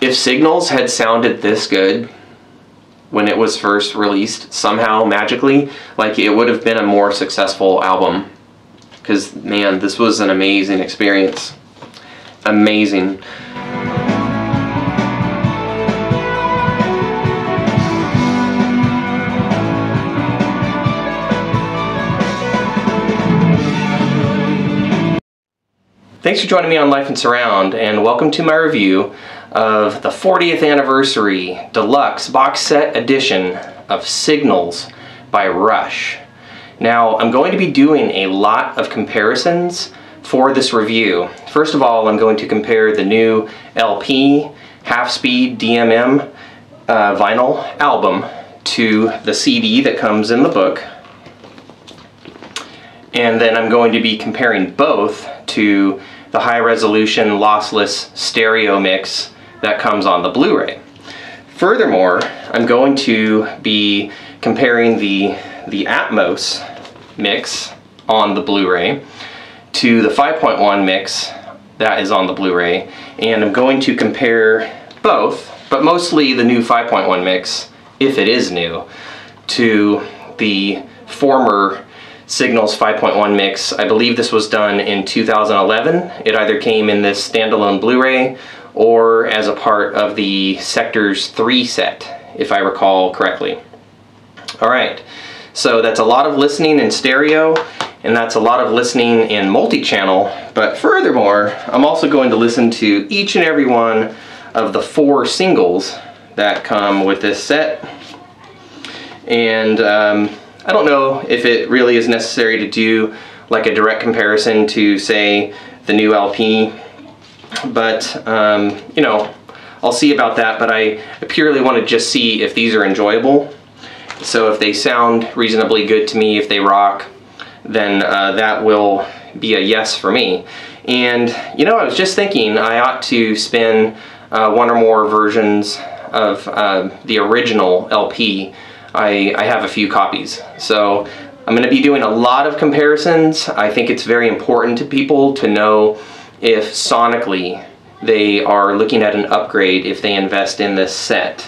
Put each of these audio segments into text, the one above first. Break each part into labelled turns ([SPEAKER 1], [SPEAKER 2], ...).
[SPEAKER 1] If Signals had sounded this good when it was first released, somehow, magically, like, it would have been a more successful album. Because, man, this was an amazing experience. Amazing. Thanks for joining me on Life in Surround, and welcome to my review of the 40th Anniversary Deluxe Box Set Edition of Signals by Rush. Now, I'm going to be doing a lot of comparisons for this review. First of all, I'm going to compare the new LP half-speed DMM vinyl album to the CD that comes in the book. And then I'm going to be comparing both to the high-resolution lossless stereo mix that comes on the Blu-ray. Furthermore, I'm going to be comparing the Atmos mix on the Blu-ray to the 5.1 mix that is on the Blu-ray, and I'm going to compare both, but mostly the new 5.1 mix, if it is new, to the former Signals 5.1 mix. I believe this was done in 2011. It either came in this standalone Blu-ray or as a part of the Sectors 3 set, if I recall correctly. Alright, so that's a lot of listening in stereo, and that's a lot of listening in multi-channel, but furthermore, I'm also going to listen to each and every one of the 4 singles that come with this set. And I don't know if it really is necessary to do like a direct comparison to, say, the new LP, but you know, I'll see about that. But I purely want to just see if these are enjoyable. So if they sound reasonably good to me, if they rock, then that will be a yes for me. And you know, I was just thinking I ought to spin one or more versions of the original LP. I have a few copies, so I'm going to be doing a lot of comparisons. I think it's very important to people to know if sonically they are looking at an upgrade if they invest in this set,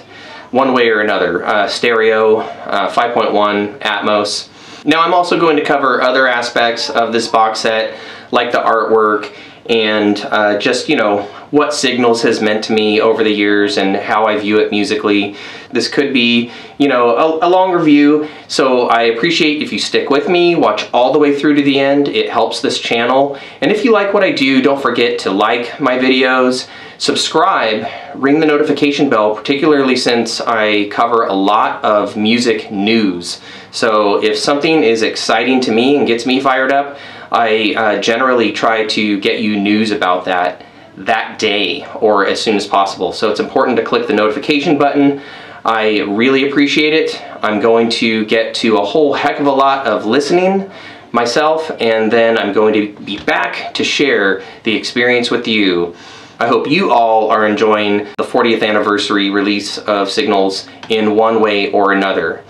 [SPEAKER 1] one way or another. Stereo, 5.1, Atmos. Now I'm also going to cover other aspects of this box set, like the artwork and just, you know, what Signals has meant to me over the years and how I view it musically. This could be, you know, a longer view, so I appreciate if you stick with me, watch all the way through to the end. It helps this channel. And if you like what I do, don't forget to like my videos, subscribe, ring the notification bell, particularly since I cover a lot of music news. So if something is exciting to me and gets me fired up, I generally try to get you news about that day or as soon as possible. So it's important to click the notification button. I really appreciate it. I'm going to get to a whole heck of a lot of listening myself, and then I'm going to be back to share the experience with you. I hope you all are enjoying the 40th anniversary release of Signals in one way or another.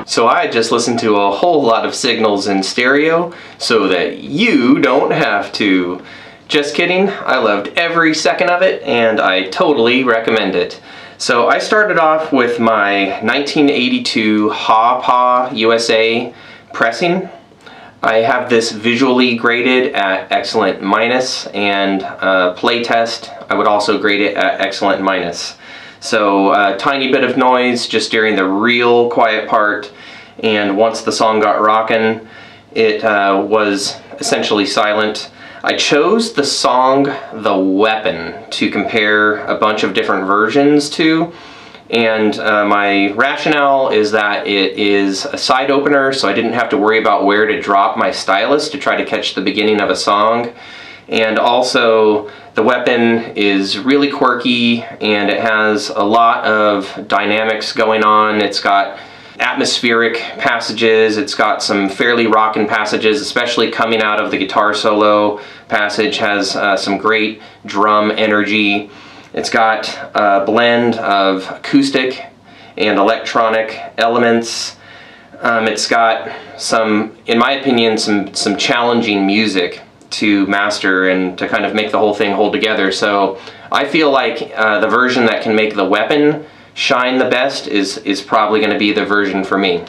[SPEAKER 1] So I just listened to a whole lot of Signals in stereo so that you don't have to. Just kidding, I loved every second of it and I totally recommend it. So I started off with my 1982 Ha Pa USA pressing. I have this visually graded at excellent minus, and playtest I would also grade it at excellent minus. So a tiny bit of noise just during the real quiet part, and once the song got rockin', it was essentially silent. I chose the song The Weapon to compare a bunch of different versions to, and my rationale is that it is a side opener, so I didn't have to worry about where to drop my stylus to try to catch the beginning of a song. And also, The Weapon is really quirky and it has a lot of dynamics going on. It's got atmospheric passages, it's got some fairly rockin' passages, especially coming out of the guitar solo passage, has some great drum energy. It's got a blend of acoustic and electronic elements. It's got some, in my opinion, some challenging music to master and to kind of make the whole thing hold together. So I feel like the version that can make the weapon shine the best is probably going to be the version for me.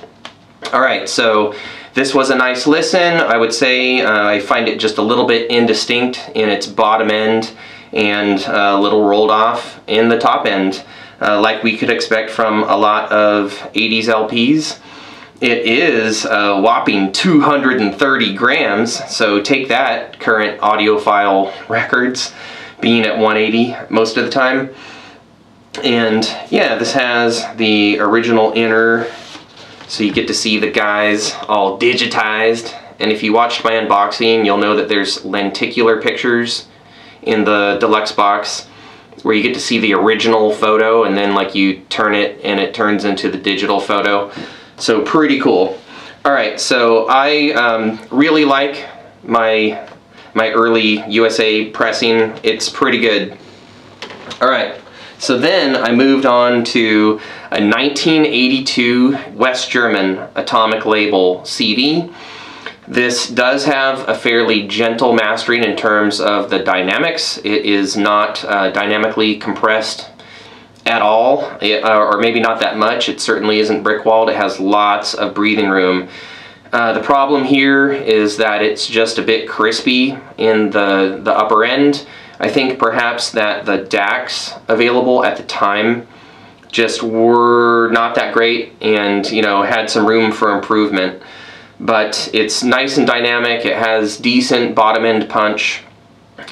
[SPEAKER 1] Alright, so this was a nice listen. I would say I find it just a little bit indistinct in its bottom end and a little rolled off in the top end, like we could expect from a lot of 80s LPs. It is a whopping 230 grams, so take that, current audiophile records being at 180 most of the time. And yeah, this has the original inner, so you get to see the guys all digitized. And if you watched my unboxing, you'll know that there's lenticular pictures in the deluxe box where you get to see the original photo, and then like you turn it and it turns into the digital photo. So pretty cool. Alright, so I really like my early USA pressing. It's pretty good. Alright, so then I moved on to a 1982 West German Atomic label CD. This does have a fairly gentle mastering in terms of the dynamics. It is not dynamically compressed at all, or maybe not that much. It certainly isn't brick-walled. It has lots of breathing room. The problem here is that it's just a bit crispy in the upper end. I think perhaps that the DACs available at the time just were not that great and, you know, had some room for improvement. But it's nice and dynamic. It has decent bottom end punch,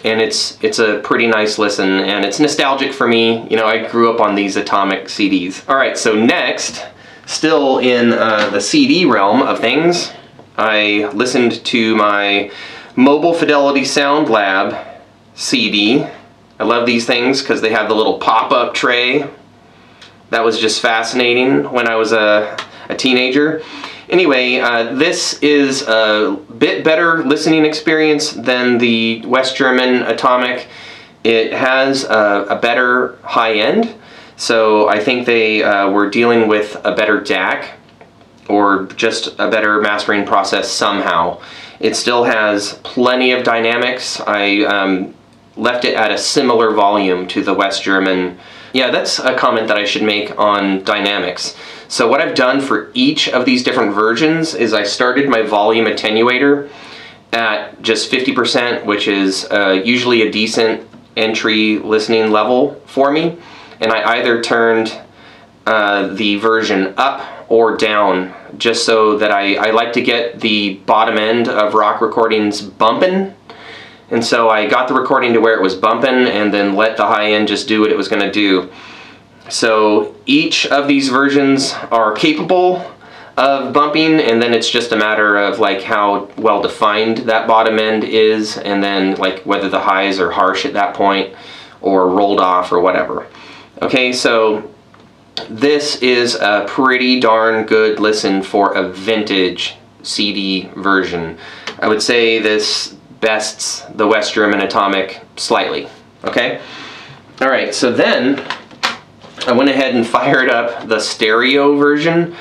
[SPEAKER 1] and it's a pretty nice listen, and it's nostalgic for me. You know, I grew up on these Atomic CDs. Alright, so next, still in the CD realm of things, I listened to my Mobile Fidelity Sound Lab CD. I love these things because they have the little pop-up tray. That was just fascinating when I was a teenager. Anyway, this is a bit better listening experience than the West German Atomic. It has a better high end, so I think they were dealing with a better DAC or just a better mastering process somehow. It still has plenty of dynamics. I left it at a similar volume to the West German. Yeah, that's a comment that I should make on dynamics. So what I've done for each of these different versions is I started my volume attenuator at just 50%, which is usually a decent entry listening level for me. And I either turned the version up or down, just so that I like to get the bottom end of rock recordings bumping. And so I got the recording to where it was bumping and then let the high end just do what it was going to do. So each of these versions are capable of bumping, and then it's just a matter of like how well defined that bottom end is, and then like whether the highs are harsh at that point or rolled off or whatever. Okay, so this is a pretty darn good listen for a vintage CD version. I would say this bests the West German Atomic slightly. Okay? Alright, so then I went ahead and fired up the stereo version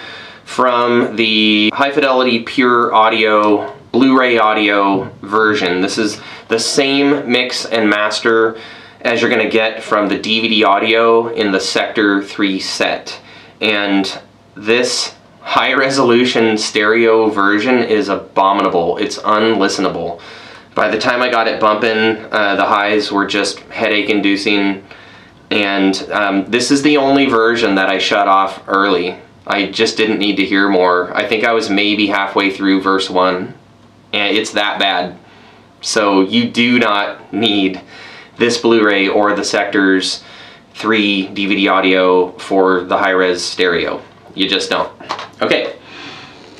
[SPEAKER 1] from the High Fidelity Pure Audio Blu-ray audio version. This is the same mix and master as you're going to get from the DVD audio in the Sector 3 set. And this high resolution stereo version is abominable. It's unlistenable. By the time I got it bumping, the highs were just headache inducing. And this is the only version that I shut off early. I just didn't need to hear more. I think I was maybe halfway through verse 1, and it's that bad. So you do not need this Blu-ray or the Sectors 3 DVD audio for the high-res stereo. You just don't. Okay,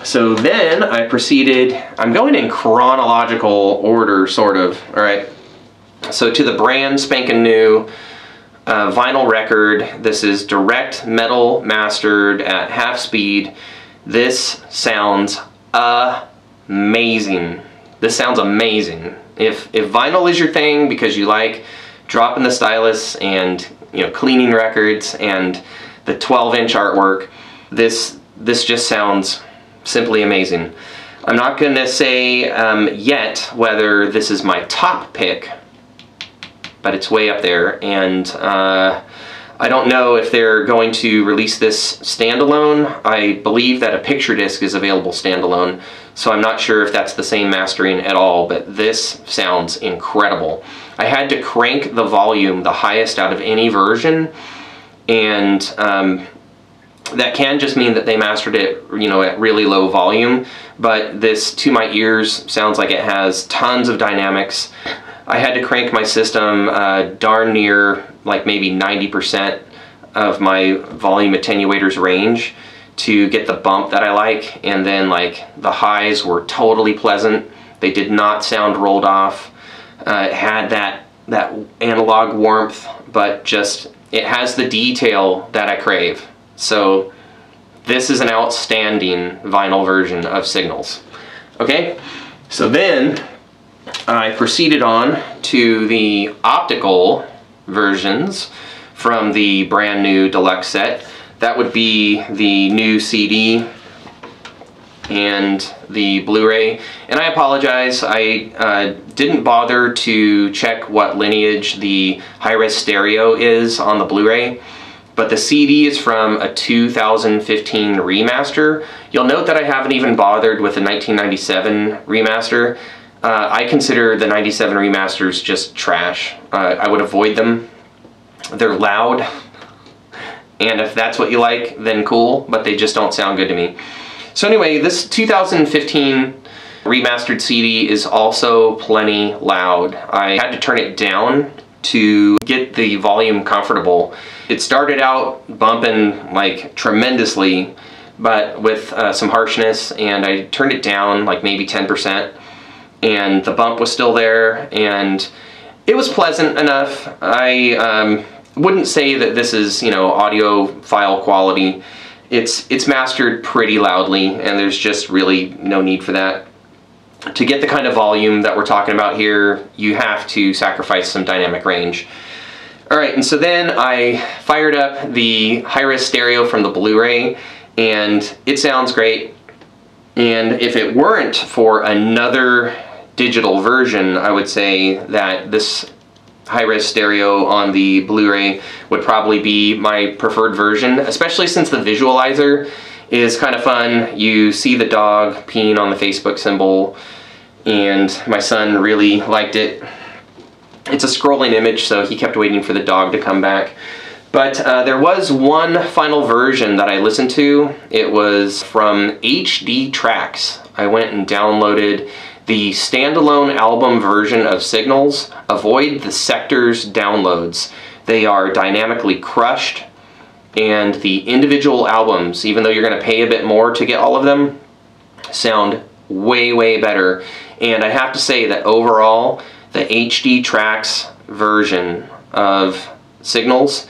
[SPEAKER 1] so then I proceeded, I'm going in chronological order, sort of, all right? So to the brand spanking new vinyl record. This is direct metal mastered at half speed. This sounds amazing. This sounds amazing. If vinyl is your thing because you like dropping the stylus and, you know, cleaning records and the 12-inch artwork, this just sounds simply amazing. I'm not going to say yet whether this is my top pick, but it's way up there, and I don't know if they're going to release this standalone. I believe that a picture disc is available standalone, so I'm not sure if that's the same mastering at all, but this sounds incredible. I had to crank the volume the highest out of any version, and that can just mean that they mastered it, you know, at really low volume, but this, to my ears, sounds like it has tons of dynamics. I had to crank my system darn near like maybe 90% of my volume attenuator's range to get the bump that I like, and then like the highs were totally pleasant. They did not sound rolled off. It had that analog warmth, but just it has the detail that I crave. So this is an outstanding vinyl version of Signals. Okay, so then I proceeded on to the optical versions from the brand new deluxe set. That would be the new CD and the Blu-ray. And I apologize, I didn't bother to check what lineage the high-res stereo is on the Blu-ray, but the CD is from a 2015 remaster. You'll note that I haven't even bothered with the 1997 remaster. I consider the 97 remasters just trash. I would avoid them. They're loud, and if that's what you like, then cool, but they just don't sound good to me. So anyway, this 2015 remastered CD is also plenty loud. I had to turn it down to get the volume comfortable. It started out bumping like tremendously, but with some harshness, and I turned it down like maybe 10%. And the bump was still there, and it was pleasant enough. I wouldn't say that this is, you know, audiophile quality. It's mastered pretty loudly, and there's just really no need for that. To get the kind of volume that we're talking about here, you have to sacrifice some dynamic range. Alright, and so then I fired up the high-res stereo from the Blu-ray, and it sounds great. And if it weren't for another digital version, I would say that this high-res stereo on the Blu-ray would probably be my preferred version, especially since the visualizer is kind of fun. You see the dog peeing on the Facebook symbol, and my son really liked it. It's a scrolling image, so he kept waiting for the dog to come back. But there was one final version that I listened to. It was from HD Tracks. I went and downloaded the standalone album version of Signals. Avoid the sectors downloads. They are dynamically crushed, and the individual albums, even though you're going to pay a bit more to get all of them, sound way, way better. And I have to say that overall, the HD Tracks version of Signals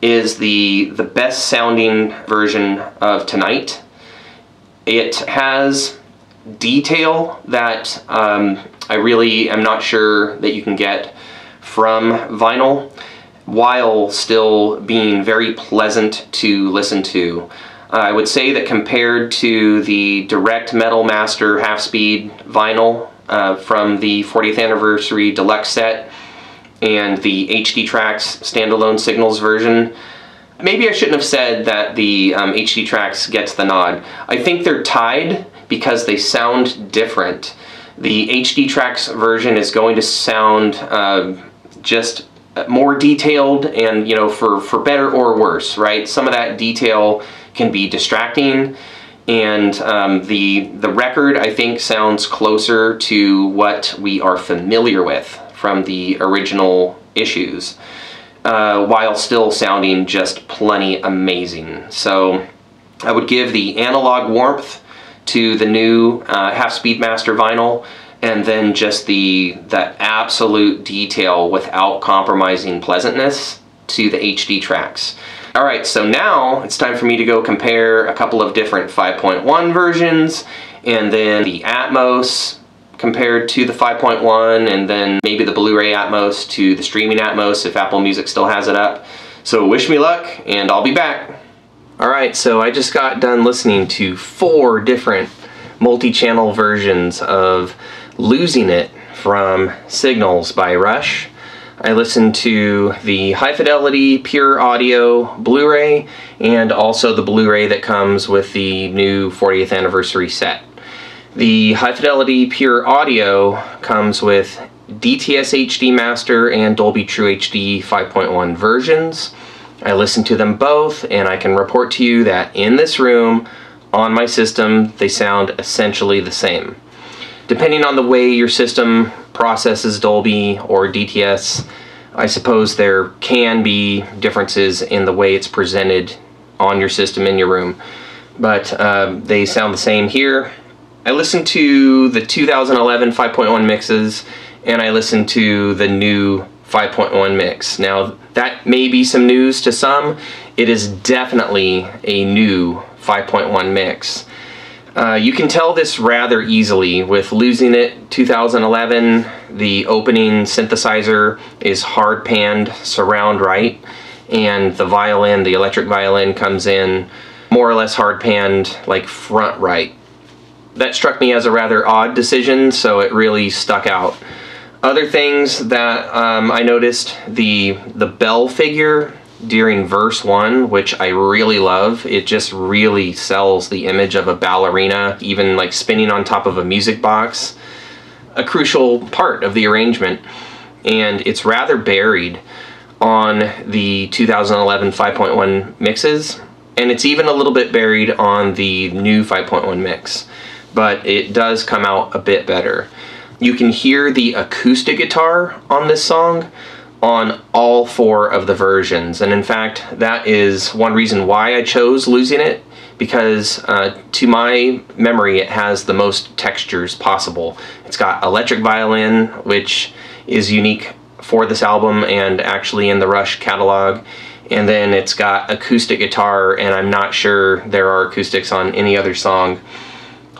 [SPEAKER 1] is the best sounding version of Tonight. It has detail that I really am not sure that you can get from vinyl, while still being very pleasant to listen to. I would say that compared to the Direct Metal Master half-speed vinyl from the 40th anniversary deluxe set and the HD Tracks standalone Signals version, maybe I shouldn't have said that the HD Tracks gets the nod. I think they're tied because they sound different. The HD Tracks version is going to sound just more detailed, and, you know, for better or worse, right? Some of that detail can be distracting, and the record, I think, sounds closer to what we are familiar with from the original issues, while still sounding just plenty amazing. So I would give the analog warmth to the new half-speed master vinyl, and then just the absolute detail without compromising pleasantness to the HD Tracks. Alright, so now it's time for me to go compare a couple of different 5.1 versions, and then the Atmos compared to the 5.1, and then maybe the Blu-ray Atmos to the streaming Atmos if Apple Music still has it up. So wish me luck, and I'll be back. Alright, so I just got done listening to 4 different multi-channel versions of Losing It from Signals by Rush. I listened to the high fidelity pure audio Blu-ray and also the Blu-ray that comes with the new 40th anniversary set. The high fidelity pure audio comes with DTS HD Master and Dolby True HD 5.1 versions. I listened to them both, and I can report to you that in this room, on my system, they sound essentially the same. Depending on the way your system processes Dolby or DTS, I suppose there can be differences in the way it's presented on your system in your room, but they sound the same here. I listened to the 2011 5.1 mixes, and I listened to the new 5.1 mix. Now, that may be some news to some. It is definitely a new 5.1 mix. You can tell this rather easily with Losing It 2011. The opening synthesizer is hard panned surround right, and the violin, the electric violin, comes in more or less hard panned like front right. That struck me as a rather odd decision, so it really stuck out. Other things that I noticed, the bell figure during verse 1, which I really love. It just really sells the image of a ballerina, even like spinning on top of a music box. A crucial part of the arrangement, and it's rather buried on the 2011 5.1 mixes, and it's even a little bit buried on the new 5.1 mix, but it does come out a bit better. You can hear the acoustic guitar on this song on all 4 of the versions, and in fact that is one reason why I chose Losing It, because to my memory it has the most textures possible. It's got electric violin, which is unique for this album and actually in the Rush catalog, and then it's got acoustic guitar, and I'm not sure there are acoustics on any other song.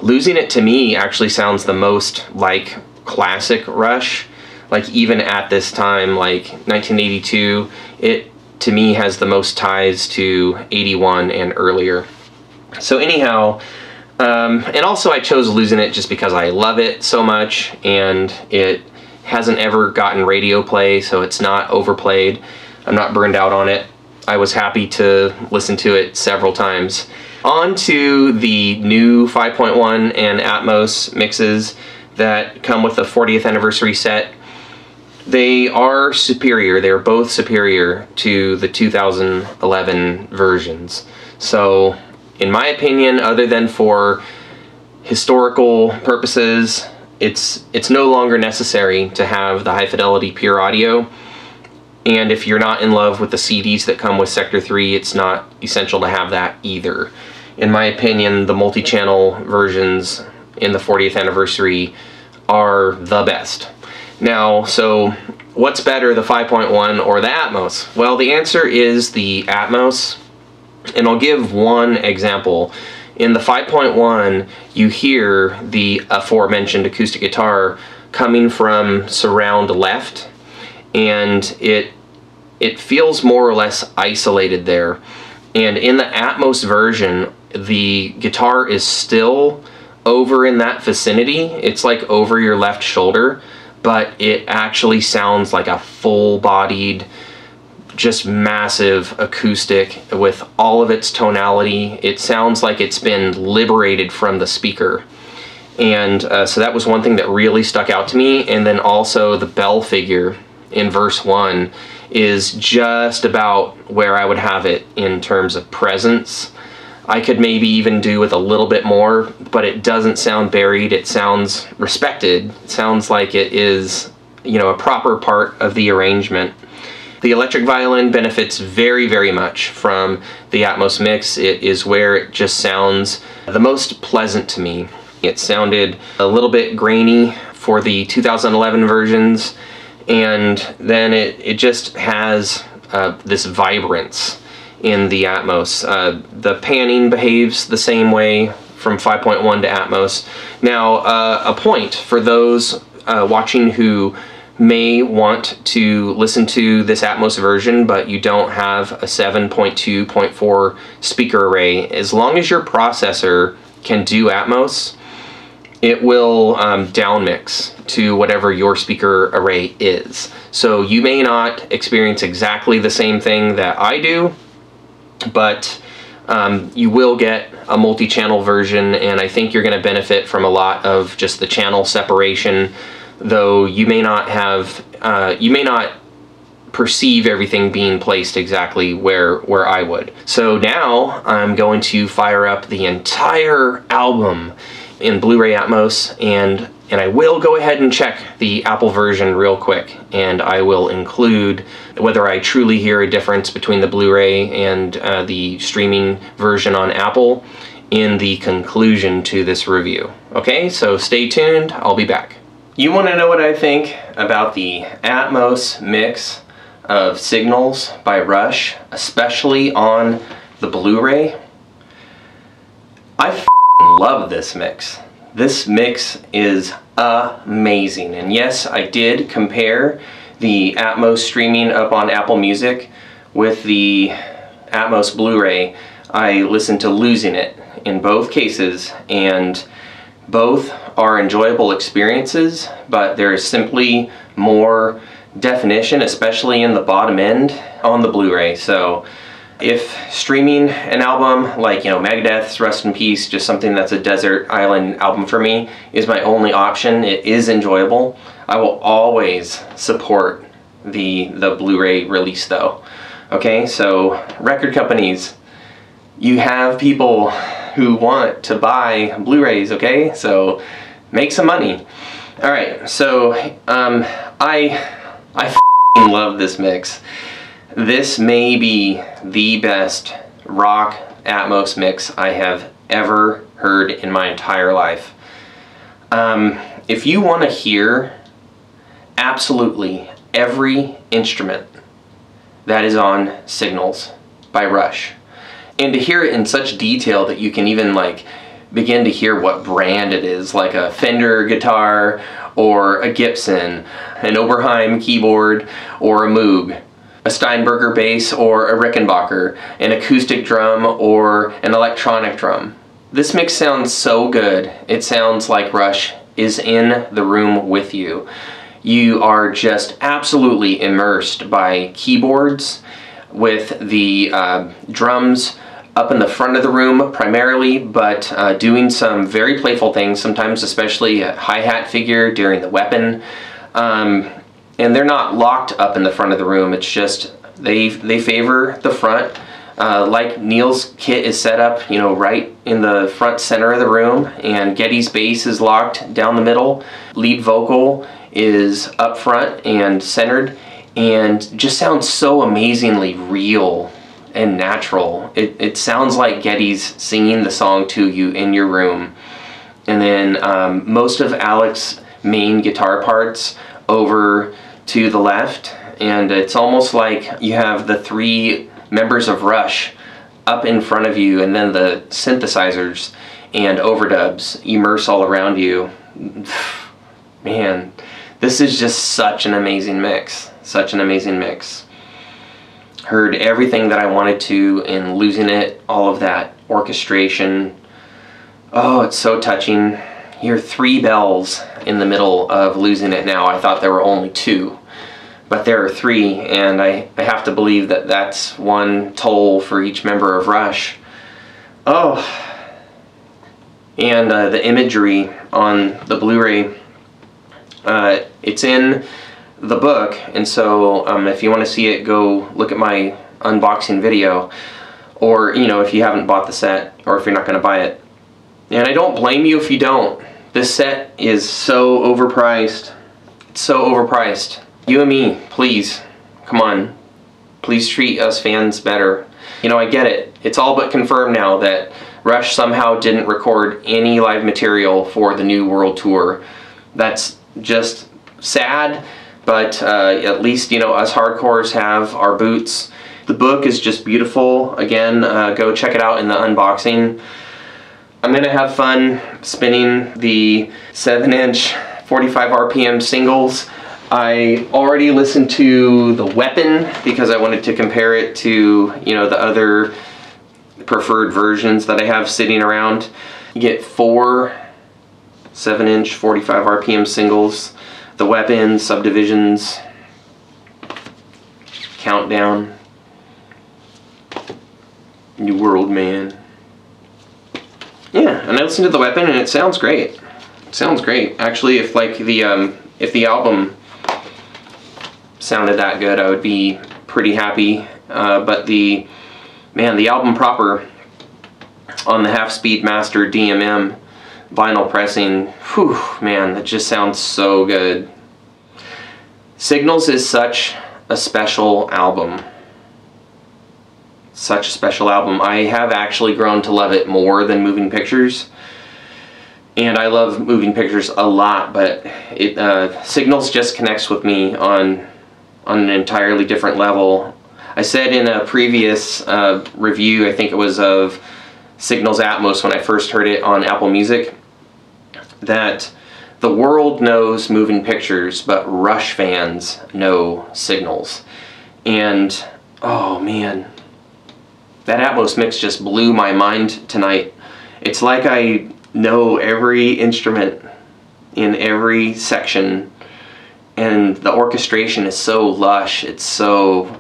[SPEAKER 1] Losing It to me actually sounds the most like classic Rush. Like even at this time, like 1982, it to me has the most ties to 81 and earlier. So anyhow, and also I chose Losing It just because I love it so much, and it hasn't ever gotten radio play, so it's not overplayed. I'm not burned out on it. I was happy to listen to it several times. On to the new 5.1 and Atmos mixes that come with the 40th anniversary set. They are superior. They're both superior to the 2011 versions. So, in my opinion, other than for historical purposes, it's no longer necessary to have the high fidelity pure audio. And if you're not in love with the CDs that come with Sector 3, it's not essential to have that either. In my opinion, the multi-channel versions in the 40th anniversary are the best. Now, so what's better, the 5.1 or the Atmos? Well, the answer is the Atmos, and I'll give one example. In the 5.1, you hear the aforementioned acoustic guitar coming from surround left, and it feels more or less isolated there. And in the Atmos version, the guitar is still over in that vicinity. It's like over your left shoulder, but it actually sounds like a full-bodied, just massive acoustic with all of its tonality. It sounds like it's been liberated from the speaker. And so that was one thing that really stuck out to me. And then also the bell figure in verse 1 is just about where I would have it in terms of presence. I could maybe even do with a little bit more, but it doesn't sound buried. It sounds respected. It sounds like it is, you know, a proper part of the arrangement. The electric violin benefits very, very much from the Atmos mix. It is where it just sounds the most pleasant to me. It sounded a little bit grainy for the 2011 versions, and then it just has this vibrance in the Atmos. The panning behaves the same way from 5.1 to Atmos. Now, a point for those watching who may want to listen to this Atmos version, but you don't have a 7.2.4 speaker array. As long as your processor can do Atmos, it will down mix to whatever your speaker array is. So you may not experience exactly the same thing that I do, but you will get a multi-channel version, and I think you're going to benefit from a lot of just the channel separation, though you may not have, you may not perceive everything being placed exactly where I would. So now I'm going to fire up the entire album in Blu-ray Atmos, and I will go ahead and check the Apple version real quick, and I will include whether I truly hear a difference between the Blu-ray and the streaming version on Apple in the conclusion to this review. Okay, so stay tuned, I'll be back. You want to know what I think about the Atmos mix of signals by Rush, especially on the Blu-ray? I love this mix. This mix is amazing. And yes, I did compare the Atmos streaming up on Apple Music with the Atmos Blu-ray. I listened to Losing It in both cases, and both are enjoyable experiences, but there's simply more definition, especially in the bottom end on the Blu-ray. So if streaming an album like, you know, Megadeth's Rest in Peace, just something that's a desert island album for me, is my only option, it is enjoyable, I will always support the Blu-ray release though. Okay, so record companies, you have people who want to buy Blu-rays, okay? So make some money. All right, so I love this mix. This may be the best rock Atmos mix I have ever heard in my entire life. If you want to hear absolutely every instrument that is on Signals by Rush, and to hear it in such detail that you can even like begin to hear what brand it is, like a Fender guitar or a Gibson, an Oberheim keyboard or a Moog, a Steinberger bass or a Rickenbacker, an acoustic drum or an electronic drum. This mix sounds so good. It sounds like Rush is in the room with you. You are just absolutely immersed by keyboards, with the drums up in the front of the room primarily, but doing some very playful things, sometimes especially a hi-hat figure during the weapon. And they're not locked up in the front of the room, it's just they favor the front. Like Neil's kit is set up, you know, right in the front center of the room, and Geddy's bass is locked down the middle. Lead vocal is up front and centered, and just sounds so amazingly real and natural. It sounds like Geddy's singing the song to you in your room. And then most of Alex's main guitar parts over to the left, and it's almost like you have the three members of Rush up in front of you, and then the synthesizers and overdubs immerse all around you. Man, this is just such an amazing mix. Such an amazing mix. Heard everything that I wanted to in Losing It, all of that orchestration. Oh, it's so touching. You hear 3 bells in the middle of Losing It now. I thought there were only 2, but there are 3, and I have to believe that that's one toll for each member of Rush. Oh, and the imagery on the Blu-ray, it's in the book, and so if you want to see it, go look at my unboxing video, or, you know, if you haven't bought the set, or if you're not going to buy it. And I don't blame you if you don't. This set is so overpriced. It's so overpriced. You and me, please, come on. Please treat us fans better. You know, I get it. It's all but confirmed now that Rush somehow didn't record any live material for the New World Tour. That's just sad, but at least, you know, us hardcores have our boots. The book is just beautiful. Again, go check it out in the unboxing. I'm gonna have fun spinning the 7-inch 45 RPM singles. I already listened to the Weapon because I wanted to compare it to, you know, the other preferred versions that I have sitting around. You get 4 7-inch 45 RPM singles, The Weapon, Subdivisions, Countdown, New World Man. Yeah, and I listened to The Weapon and it sounds great. It sounds great. Actually, if like if the album sounded that good, I would be pretty happy. But the album proper on the half-speed master DMM vinyl pressing, whew, man, that just sounds so good. Signals is such a special album. Such a special album. I have actually grown to love it more than Moving Pictures. And I love Moving Pictures a lot, but Signals just connects with me on an entirely different level. I said in a previous review, I think it was of Signals Atmos when I first heard it on Apple Music, that the world knows Moving Pictures, but Rush fans know Signals. And, oh man, that Atmos mix just blew my mind tonight. It's like I know every instrument in every section, and the orchestration is so lush. It's so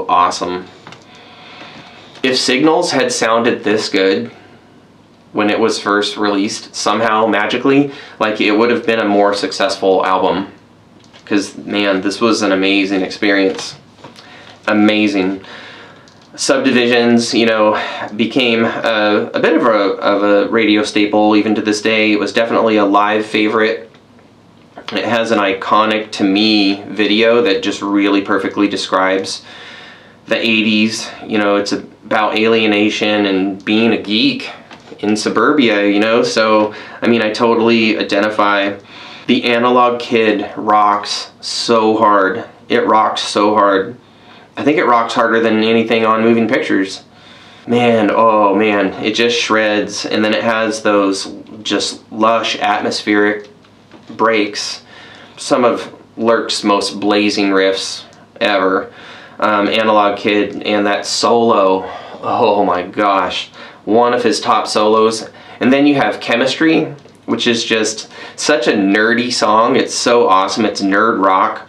[SPEAKER 1] awesome. If Signals had sounded this good when it was first released, somehow magically, like, it would have been a more successful album. Because, man, this was an amazing experience. Amazing. Subdivisions, you know, became a bit of a radio staple even to this day. It was definitely a live favorite. It has an iconic, to me, video that just really perfectly describes the 80s. You know, it's about alienation and being a geek in suburbia, you know, so, I mean, I totally identify. The Analog Kid rocks so hard. It rocks so hard. I think it rocks harder than anything on Moving Pictures. Man, oh man, it just shreds. And then it has those just lush atmospheric breaks. Some of Lurk's most blazing riffs ever. Analog Kid and that solo, oh my gosh, one of his top solos. And then you have Chemistry, which is just such a nerdy song. It's so awesome. It's nerd rock.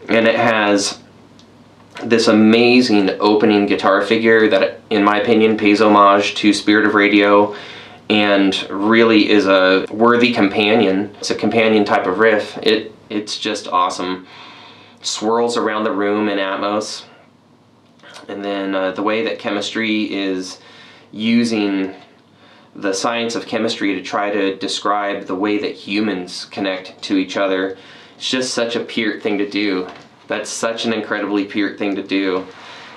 [SPEAKER 1] And it has this amazing opening guitar figure that, in my opinion, pays homage to Spirit of Radio and really is a worthy companion. It's a companion type of riff. It's just awesome. Swirls around the room in Atmos. And then the way that Chemistry is using the science of chemistry to try to describe the way that humans connect to each other. It's just such a Peart thing to do. That's such an incredibly Peart thing to do.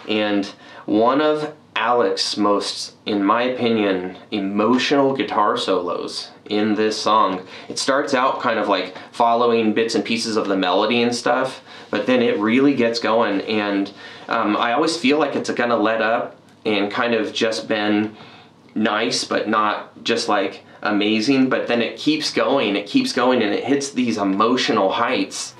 [SPEAKER 1] And one of Alex's most, in my opinion, emotional guitar solos in this song. It starts out kind of like following bits and pieces of the melody and stuff, but then it really gets going, and I always feel like it's gonna let up and kind of just been nice, but not just like amazing, but then it keeps going, and it hits these emotional heights.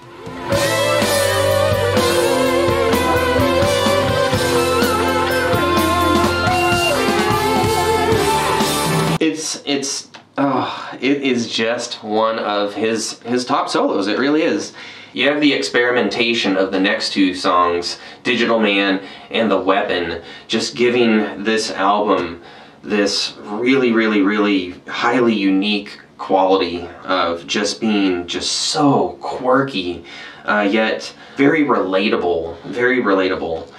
[SPEAKER 1] It is just one of his top solos. It really is. You have the experimentation of the next two songs, Digital Man and The Weapon, just giving this album this really, really, really highly unique quality of just being just so quirky, yet very relatable, very relatable.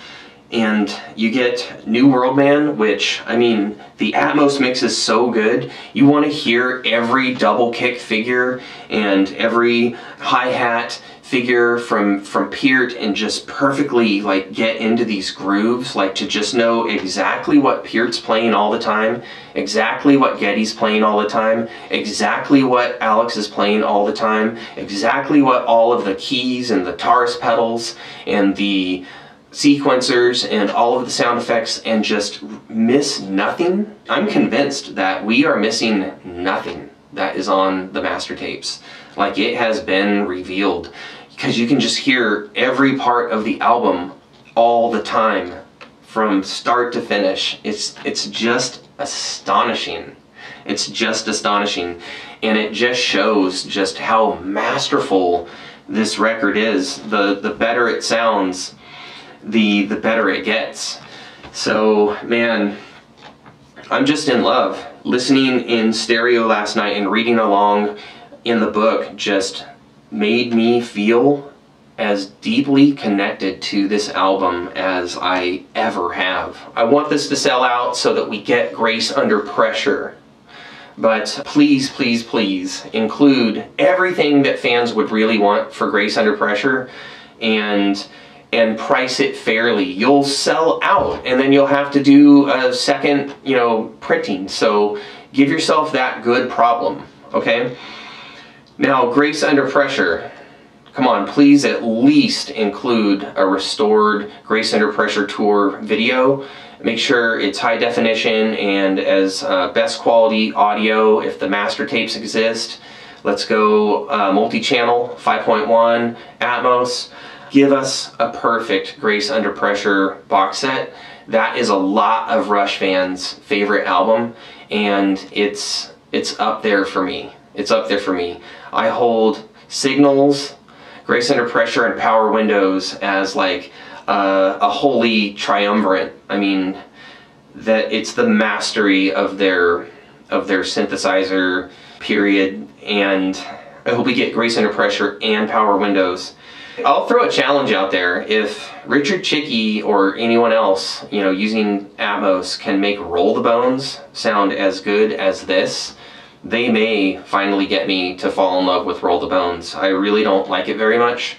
[SPEAKER 1] And you get New World Man, which, I mean, the Atmos mix is so good. You want to hear every double kick figure and every hi-hat figure from Peart and just perfectly like get into these grooves, like to just know exactly what Peart's playing all the time, exactly what Geddy's playing all the time, exactly what Alex is playing all the time, exactly what all of the keys and the Taurus pedals and the sequencers and all of the sound effects, and just miss nothing. I'm convinced that we are missing nothing that is on the master tapes. Like, it has been revealed, because you can just hear every part of the album all the time from start to finish. It's just astonishing. It's just astonishing. and it just shows just how masterful this record is. The better it sounds, the better it gets. So man, I'm just in love. Listening in stereo last night and reading along in the book just made me feel as deeply connected to this album as I ever have. I want this to sell out so that we get Grace Under Pressure. But please, please, please include everything that fans would really want for Grace Under Pressure, and price it fairly. You'll sell out, and then you'll have to do a second, printing. So give yourself that good problem, okay? Now, Grace Under Pressure. Come on, please at least include a restored Grace Under Pressure tour video. Make sure it's high definition and as best quality audio if the master tapes exist. Let's go multi-channel, 5.1, Atmos. Give us a perfect Grace Under Pressure box set. That is a lot of Rush fans' favorite album, and it's up there for me. It's up there for me. I hold Signals, Grace Under Pressure, and Power Windows as like a holy triumvirate. I mean, that it's the mastery of their synthesizer period, and I hope we get Grace Under Pressure and Power Windows. I'll throw a challenge out there. If Richard Chicky or anyone else, using Atmos can make Roll the Bones sound as good as this, they may finally get me to fall in love with Roll the Bones. I really don't like it very much,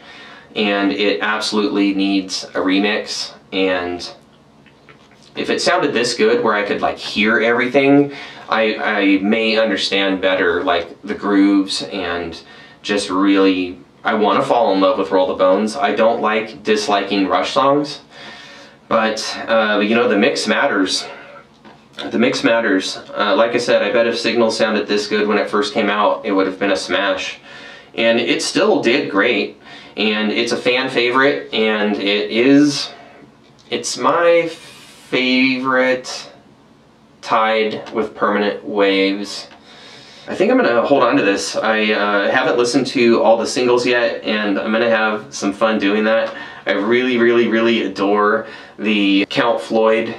[SPEAKER 1] and it absolutely needs a remix. And if it sounded this good where I could like hear everything, I may understand better like the grooves, and just really, I want to fall in love with Roll the Bones. I don't like disliking Rush songs, but the mix matters. The mix matters. Like I said, I bet if Signal sounded this good when it first came out, it would have been a smash. And it still did great. And it's a fan favorite, and it's my favorite, tied with Permanent Waves. I think I'm gonna hold on to this. I haven't listened to all the singles yet, and I'm gonna have some fun doing that. I really, really, really adore the Count Floyd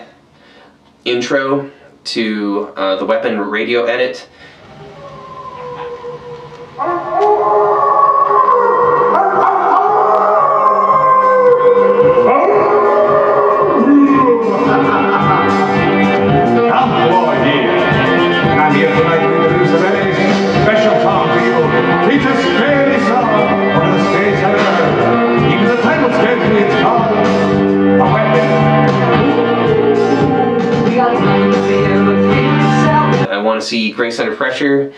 [SPEAKER 1] intro to the Weapon radio edit. I want to see Grace Under Pressure.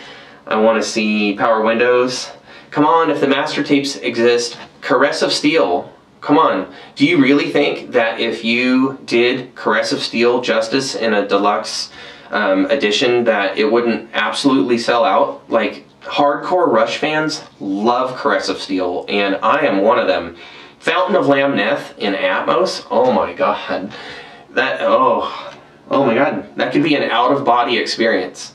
[SPEAKER 1] I want to see Power Windows. Come on, if the master tapes exist, Caress of Steel. Come on. Do you really think that if you did Caress of Steel justice in a deluxe edition that it wouldn't absolutely sell out? Like, hardcore Rush fans love Caress of Steel, and I am one of them. Fountain of Lamneth in Atmos? Oh my god. Oh my god, that could be an out-of-body experience.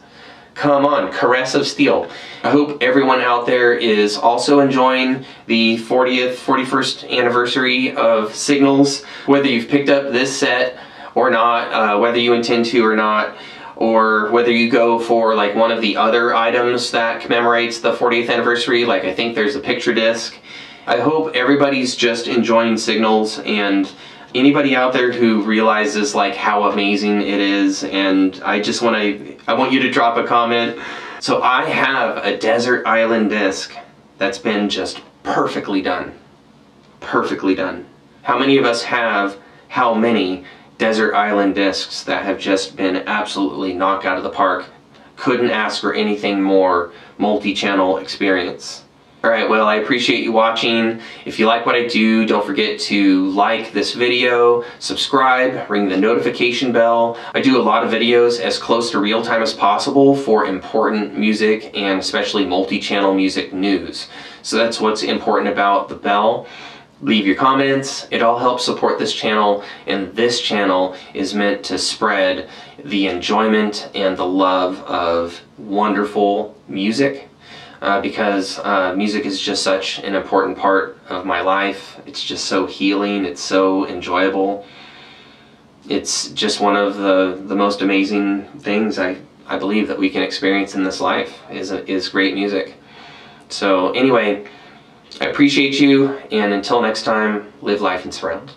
[SPEAKER 1] Come on, Caress of Steel. I hope everyone out there is also enjoying the 41st anniversary of Signals. Whether you've picked up this set or not, whether you intend to or not, or whether you go for like one of the other items that commemorates the 40th anniversary, like I think there's a picture disc. I hope everybody's just enjoying Signals, and anybody out there who realizes like how amazing it is, and I want you to drop a comment. So I have a Desert Island disc that's been just perfectly done. Perfectly done. How many of us have how many Desert Island discs that have just been absolutely knocked out of the park? Couldn't ask for anything more multi-channel experience. Alright, well, I appreciate you watching. If you like what I do, don't forget to like this video, subscribe, ring the notification bell. I do a lot of videos as close to real time as possible for important music and especially multi-channel music news. So that's what's important about the bell. Leave your comments. It all helps support this channel, and this channel is meant to spread the enjoyment and the love of wonderful music, because music is just such an important part of my life. It's just so healing, it's so enjoyable. It's just one of the most amazing things I believe that we can experience in this life is great music. So anyway, I appreciate you, and until next time, live life in surround.